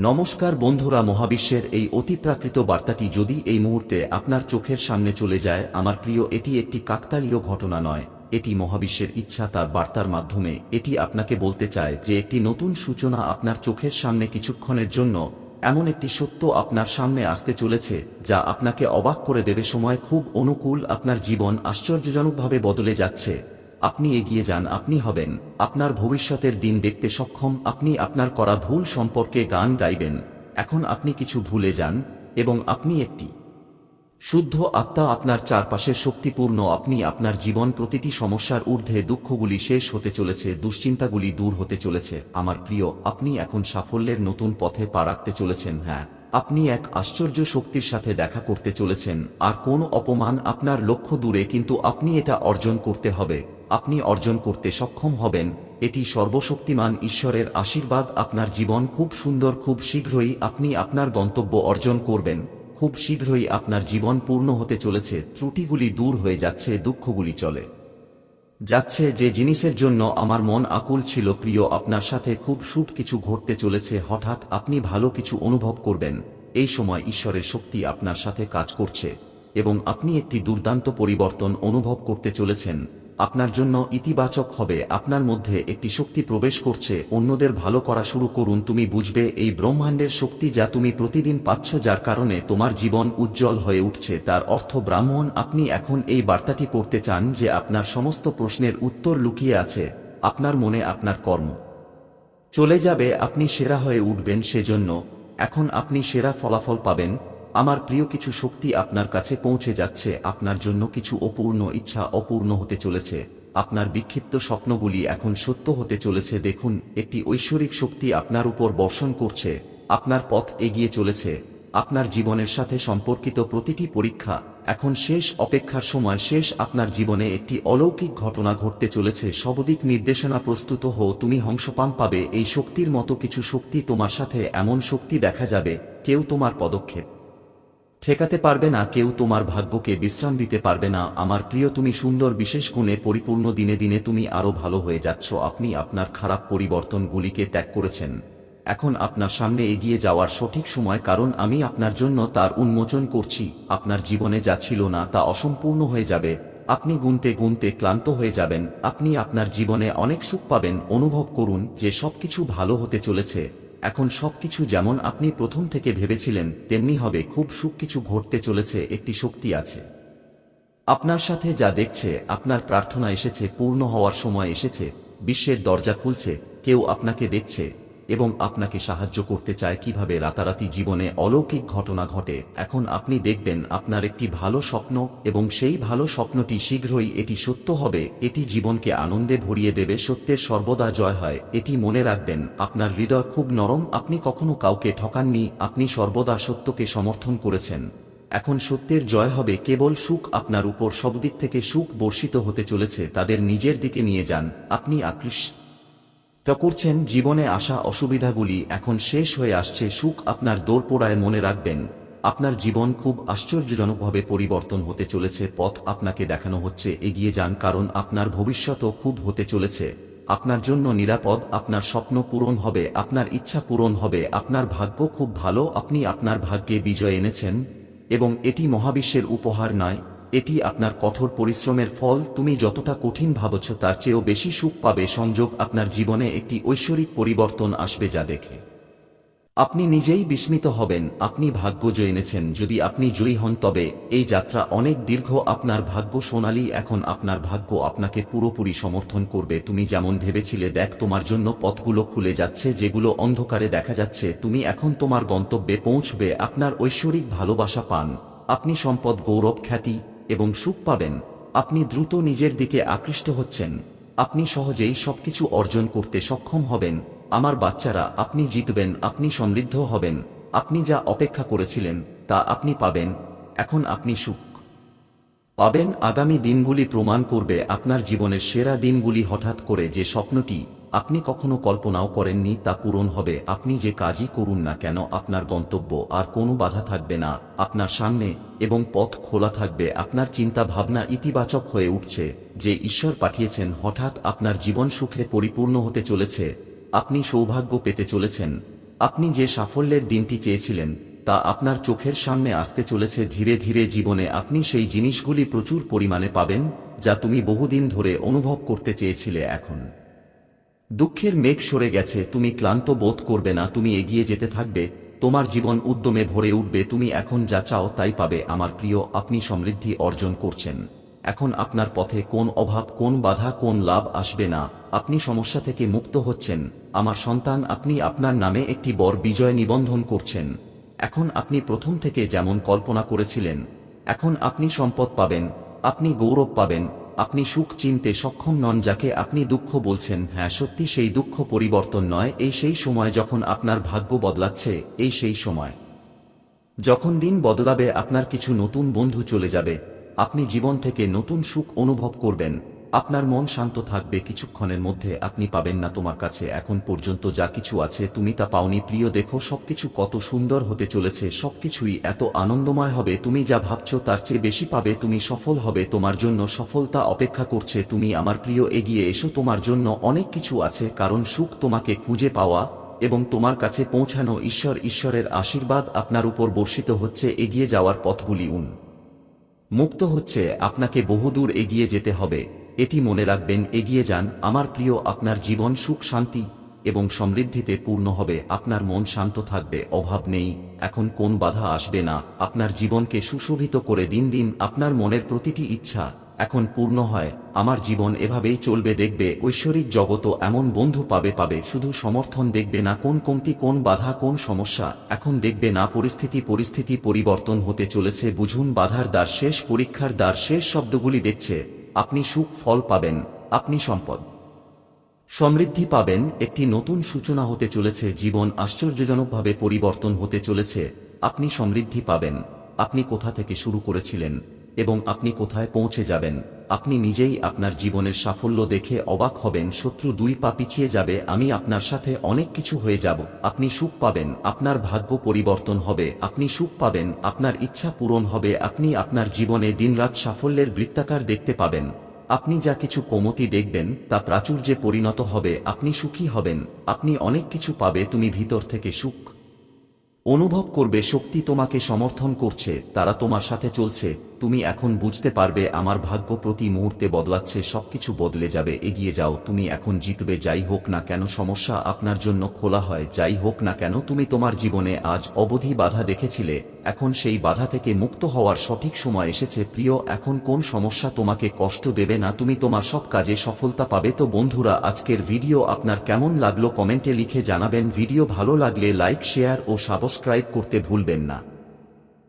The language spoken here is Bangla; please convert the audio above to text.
নমস্কার বন্ধুরা, মহাবিশ্বের এই অতিপ্রাকৃত বার্তাটি যদি এই মুহূর্তে আপনার চোখের সামনে চলে যায়, আমার প্রিয়, এটি একটি কাকতালীয় ঘটনা নয়, এটি মহাবিশ্বের ইচ্ছা। তার বার্তার মাধ্যমে এটি আপনাকে বলতে চায় যে একটি নতুন সূচনা আপনার চোখের সামনে কিছুক্ষণের জন্য, এমন একটি সত্য আপনার সামনে আসতে চলেছে যা আপনাকে অবাক করে দেবে। সময় খুব অনুকূল, আপনার জীবন আশ্চর্যজনকভাবে বদলে যাচ্ছে। আপনি এগিয়ে যান, আপনি হবেন আপনার ভবিষ্যতের দিন দেখতে সক্ষম। আপনি আপনার করা ভুল সম্পর্কে গান গাইবেন। এখন আপনি কিছু ভুলে যান এবং আপনি একটি শুদ্ধ আত্মা। আপনার চারপাশের শক্তিপূর্ণ। আপনি আপনার জীবন প্রতিটি সমস্যার ঊর্ধ্বে। দুঃখগুলি শেষ হতে চলেছে, দুশ্চিন্তাগুলি দূর হতে চলেছে। আমার প্রিয়, আপনি এখন সাফল্যের নতুন পথে পা রাখতে চলেছেন। হ্যাঁ, আপনি এক আশ্চর্য শক্তির সাথে দেখা করতে চলেছেন। আর কোন অপমান আপনার লক্ষ্য দূরে, কিন্তু আপনি এটা অর্জন করতে হবে। আপনি অর্জন করতে সক্ষম হবেন। এটি সর্বশক্তিমান ঈশ্বরের আশীর্বাদ। আপনার জীবন খুব সুন্দর। খুব শীঘ্রই আপনি আপনার গন্তব্য অর্জন করবেন। খুব শীঘ্রই আপনার জীবন পূর্ণ হতে চলেছে। ত্রুটিগুলি দূর হয়ে যাচ্ছে, দুঃখগুলি চলে যাচ্ছে। যে জিনিসের জন্য আমার মন আকুল ছিল, প্রিয়, আপনার সাথে খুব শুভ কিছু ঘটতে চলেছে। হঠাৎ আপনি ভালো কিছু অনুভব করবেন। এই সময় ঈশ্বরের শক্তি আপনার সাথে কাজ করছে এবং আপনি একটি দুর্দান্ত পরিবর্তন অনুভব করতে চলেছেন। আপনার জন্য ইতিবাচক হবে। আপনার মধ্যে একটি শক্তি প্রবেশ করছে। অন্যদের ভালো করা শুরু করুন। তুমি বুঝবে এই ব্রহ্মাণ্ডের শক্তি যা তুমি প্রতিদিন পাচ্ছ, যার কারণে তোমার জীবন উজ্জ্বল হয়ে উঠছে। তার অর্থ ব্রাহ্মণ। আপনি এখন এই বার্তাটি পড়তে চান যে আপনার সমস্ত প্রশ্নের উত্তর লুকিয়ে আছে আপনার মনে। আপনার কর্ম চলে যাবে, আপনি সেরা হয়ে উঠবেন। সেজন্য এখন আপনি সেরা ফলাফল পাবেন। আমার প্রিয়, কিছু শক্তি আপনার কাছে পৌঁছে যাচ্ছে। আপনার জন্য কিছু অপূর্ণ ইচ্ছা অপূর্ণ হতে চলেছে। আপনার বিক্ষিপ্ত স্বপ্নগুলি এখন সত্য হতে চলেছে। দেখুন, একটি ঐশ্বরিক শক্তি আপনার উপর বর্ষণ করছে। আপনার পথ এগিয়ে চলেছে। আপনার জীবনের সাথে সম্পর্কিত প্রতিটি পরীক্ষা এখন শেষ। অপেক্ষার সময় শেষ। আপনার জীবনে একটি অলৌকিক ঘটনা ঘটতে চলেছে। সবদিক নির্দেশনা প্রস্তুত হও। তুমি হংসপাম পাবে। এই শক্তির মতো কিছু শক্তি তোমার সাথে, এমন শক্তি দেখা যাবে কেউ তোমার পদক্ষেপ ঠেকাতে পারবে না, কেউ তোমার ভাগ্যকে বিশ্রাম দিতে পারবে না। আমার প্রিয়, তুমি সুন্দর, বিশেষ গুণে পরিপূর্ণ। দিনে দিনে তুমি আরো ভালো হয়ে যাচ্ছ। আপনি আপনার খারাপ পরিবর্তনগুলিকে ত্যাগ করেছেন। এখন আপনার সামনে এগিয়ে যাওয়ার সঠিক সময়, কারণ আমি আপনার জন্য তার উন্মোচন করছি। আপনার জীবনে যা ছিল না তা অসম্পূর্ণ হয়ে যাবে। আপনি গুনতে গুনতে ক্লান্ত হয়ে যাবেন। আপনি আপনার জীবনে অনেক সুখ পাবেন। অনুভব করুন যে সবকিছু ভালো হতে চলেছে। এখন সবকিছু যেমন আপনি প্রথম থেকে ভেবেছিলেন তেমনি হবে। খুব সুখ কিছু ঘটতে চলেছে। একটি শক্তি আছে আপনার সাথে যা দেখছে। আপনার প্রার্থনা এসেছে, পূর্ণ হওয়ার সময় এসেছে। বিশ্বের দরজা খুলছে। কেউ আপনাকে দেখছে এবং আপনাকে সাহায্য করতে চায়। কিভাবে রাতারাতি জীবনে অলৌকিক ঘটনা ঘটে। এখন আপনি দেখবেন আপনার একটি ভালো স্বপ্ন এবং সেই ভালো স্বপ্নটি শীঘ্রই এটি সত্য হবে। এটি জীবনকে আনন্দে ভরিয়ে দেবে। সত্যের সর্বদা জয় হয়, এটি মনে রাখবেন। আপনার হৃদয় খুব নরম। আপনি কখনো কাউকে ঠকাননি। আপনি সর্বদা সত্যকে সমর্থন করেছেন। এখন সত্যের জয় হবে। কেবল সুখ আপনার উপর। সবদিক থেকে সুখ বর্ষিত হতে চলেছে। তাদের নিজের দিকে নিয়ে যান। আপনি আকৃষ্ট করছেন। জীবনে আসা অসুবিধাগুলি এখন শেষ হয়ে আসছে। সুখ আপনার দোরপোড়ায়। মনে রাখবেন, আপনার জীবন খুব আশ্চর্যজনকভাবে পরিবর্তন হতে চলেছে। পথ আপনাকে দেখানো হচ্ছে। এগিয়ে যান, কারণ আপনার ভবিষ্যৎও খুব হতে চলেছে আপনার জন্য নিরাপদ। আপনার স্বপ্ন পূরণ হবে, আপনার ইচ্ছা পূরণ হবে। আপনার ভাগ্য খুব ভালো। আপনি আপনার ভাগ্যে বিজয় এনেছেন এবং এটি মহাবিশ্বের উপহার নয়, এটি আপনার কঠোর পরিশ্রমের ফল। তুমি যতটা কঠিন ভাবছ তার চেয়েও বেশি সুখ পাবে। সংযোগ, আপনার জীবনে একটি ঐশ্বরিক পরিবর্তন আসবে যা দেখে আপনি নিজেই বিস্মিত হবেন। আপনি ভাগ্য জয় এনেছেন। যদি আপনি জয়ী হন তবে এই যাত্রা অনেক দীর্ঘ। আপনার ভাগ্য সোনালী। এখন আপনার ভাগ্য আপনাকে পুরোপুরি সমর্থন করবে। তুমি যেমন ভেবেছিলে, দেখ, তোমার জন্য পথগুলো খুলে যাচ্ছে যেগুলো অন্ধকারে দেখা যাচ্ছে। তুমি এখন তোমার গন্তব্যে পৌঁছবে। আপনার ঐশ্বরিক ভালোবাসা পান। আপনি সম্পদ, গৌরব, খ্যাতি এবং সুখ পাবেন। আপনি দ্রুত নিজের দিকে আকৃষ্ট হচ্ছেন। আপনি সহজেই সবকিছু অর্জন করতে সক্ষম হবেন। আমার বাচ্চারা, আপনি জিতবেন। আপনি সমৃদ্ধ হবেন। আপনি যা অপেক্ষা করেছিলেন তা আপনি পাবেন। এখন আপনি সুখ পাবেন। আগামী দিনগুলি প্রমাণ করবে আপনার জীবনের সেরা দিনগুলি। হঠাৎ করে যে স্বপ্নটি আপনি কখনো কল্পনাও করেননি তা পূরণ হবে। আপনি যে কাজই করুন না কেন, আপনার গন্তব্য আর কোনো বাধা থাকবে না আপনার সামনে এবং পথ খোলা থাকবে। আপনার চিন্তা ভাবনা ইতিবাচক হয়ে উঠছে। যে ঈশ্বর পাঠিয়েছেন, হঠাৎ আপনার জীবন সুখে পরিপূর্ণ হতে চলেছে। আপনি সৌভাগ্য পেতে চলেছেন। আপনি যে সাফল্যের দিনটি চেয়েছিলেন তা আপনার চোখের সামনে আসতে চলেছে ধীরে ধীরে। জীবনে আপনি সেই জিনিসগুলি প্রচুর পরিমাণে পাবেন যা তুমি বহুদিন ধরে অনুভব করতে চেয়েছিলে। এখন দুঃখের মেঘ সরে গেছে, তুমি ক্লান্ত বোধ করবে না, তুমি এগিয়ে যেতে থাকবে, তোমার জীবন উদ্যমে ভরে উঠবে। তুমি এখন যা চাও তাই পাবে আমার প্রিয়। আপনি সমৃদ্ধি অর্জন করছেন। এখন আপনার পথে কোন অভাব, কোন বাধা, কোন লাভ আসবে না। আপনি সমস্যা থেকে মুক্ত হচ্ছেন আমার সন্তান। আপনি আপনার নামে একটি বড় বিজয় নিবন্ধন করছেন। এখন আপনি প্রথম থেকে যেমন কল্পনা করেছিলেন, এখন আপনি সম্পদ পাবেন, আপনি গৌরব পাবেন, আপনি সুখ চিনতে সক্ষম নন। যাকে আপনি দুঃখ বলছেন, হ্যাঁ সত্যি সেই দুঃখ পরিবর্তন নয়। এই সেই সময় যখন আপনার ভাগ্য বদলাচ্ছে। এই সেই সময় যখন দিন বদলাবে, আপনার কিছু নতুন বন্ধু চলে যাবে, আপনি জীবন থেকে নতুন সুখ অনুভব করবেন। আপনার মন শান্ত থাকবে। কিছুক্ষণের মধ্যে আপনি পাবেন না তোমার কাছে এখন পর্যন্ত যা কিছু আছে তুমি তা পাওনি। প্রিয়, দেখো সবকিছু কত সুন্দর হতে চলেছে, সবকিছুই এত আনন্দময় হবে। তুমি যা ভাবছো তার চেয়ে বেশি পাবে। তুমি সফল হবে, তোমার জন্য সফলতা অপেক্ষা করছে। তুমি আমার প্রিয় এগিয়ে এসো, তোমার জন্য অনেক কিছু আছে। কারণ সুখ তোমাকে খুঁজে পাওয়া এবং তোমার কাছে পৌঁছানো। ঈশ্বরের আশীর্বাদ আপনার উপর বর্ষিত হচ্ছে। এগিয়ে যাওয়ার পথগুলি মুক্ত হচ্ছে। আপনাকে বহুদূর এগিয়ে যেতে হবে, এটি মনে রাখবেন। এগিয়ে যান আমার প্রিয়। আপনার জীবন সুখ, শান্তি এবং সমৃদ্ধিতে পূর্ণ হবে। আপনার মন শান্ত থাকবে, অভাব নেই। এখন কোন বাধা আসবে না। আপনার জীবনকে সুশোভিত করে দিন দিন আপনার মনের প্রতিটি ইচ্ছা এখন পূর্ণ হয়। আমার জীবন এভাবেই চলবে। দেখবে ঐশ্বরিক জগতও এমন বন্ধু পাবে। শুধু সমর্থন দেখবে না, কোন কমতি, কোন বাধা, কোন সমস্যা এখন দেখবে না। পরিস্থিতি পরিবর্তন হতে চলেছে। বুঝুন, বাধার দ্বার শেষ, পরীক্ষার দ্বার শেষ। শব্দগুলি দেখছে আপনি সুখ ফল পাবেন, আপনি সম্পদ সমৃদ্ধি পাবেন। একটি নতুন সূচনা হতে চলেছে। জীবন আশ্চর্যজনকভাবে পরিবর্তন হতে চলেছে। আপনি সমৃদ্ধি পাবেন। আপনি কোথা থেকে শুরু করেছিলেন এবং আপনি কোথায় পৌঁছে যাবেন, আপনি নিজেই আপনার জীবনের সাফল্য দেখে অবাক হবেন। শত্রু দুই পা পিছিয়ে যাবে। আমি আপনার সাথে অনেক কিছু হয়ে যাব। আপনি সুখ পাবেন, আপনার ভাগ্য পরিবর্তন হবে। আপনি সুখ পাবেন, আপনার ইচ্ছা পূরণ হবে। আপনি আপনার জীবনে দিনরাত সাফল্যের বৃত্তাকার দেখতে পাবেন। আপনি যা কিছু কমতি দেখবেন তা প্রাচুর্যে পরিণত হবে। আপনি সুখী হবেন, আপনি অনেক কিছু পাবে। তুমি ভিতর থেকে সুখ অনুভব করবে। শক্তি তোমাকে সমর্থন করছে, তারা তোমার সাথে চলছে। তুমি এখন বুঝতে পারবে আমার ভাগ্য প্রতি মুহূর্তে বদলাচ্ছে, সবকিছু বদলে যাবে। এগিয়ে যাও, তুমি এখন জিতবে। যাই হোক না কেন সমস্যা আপনার জন্য খোলা হয়, যাই হোক না কেন তুমি তোমার জীবনে আজ অবধি বাধা দেখেছিলে, এখন সেই বাধা থেকে মুক্ত হওয়ার সঠিক সময় এসেছে। প্রিয়, এখন কোন সমস্যা তোমাকে কষ্ট দেবে না। তুমি তোমার সব কাজে সফলতা পাবে। তো বন্ধুরা, আজকের ভিডিও আপনার কেমন লাগলো কমেন্টে লিখে জানাবেন। ভিডিও ভালো লাগলে লাইক, শেয়ার ও সাবস্ক্রাইব করতে ভুলবেন না।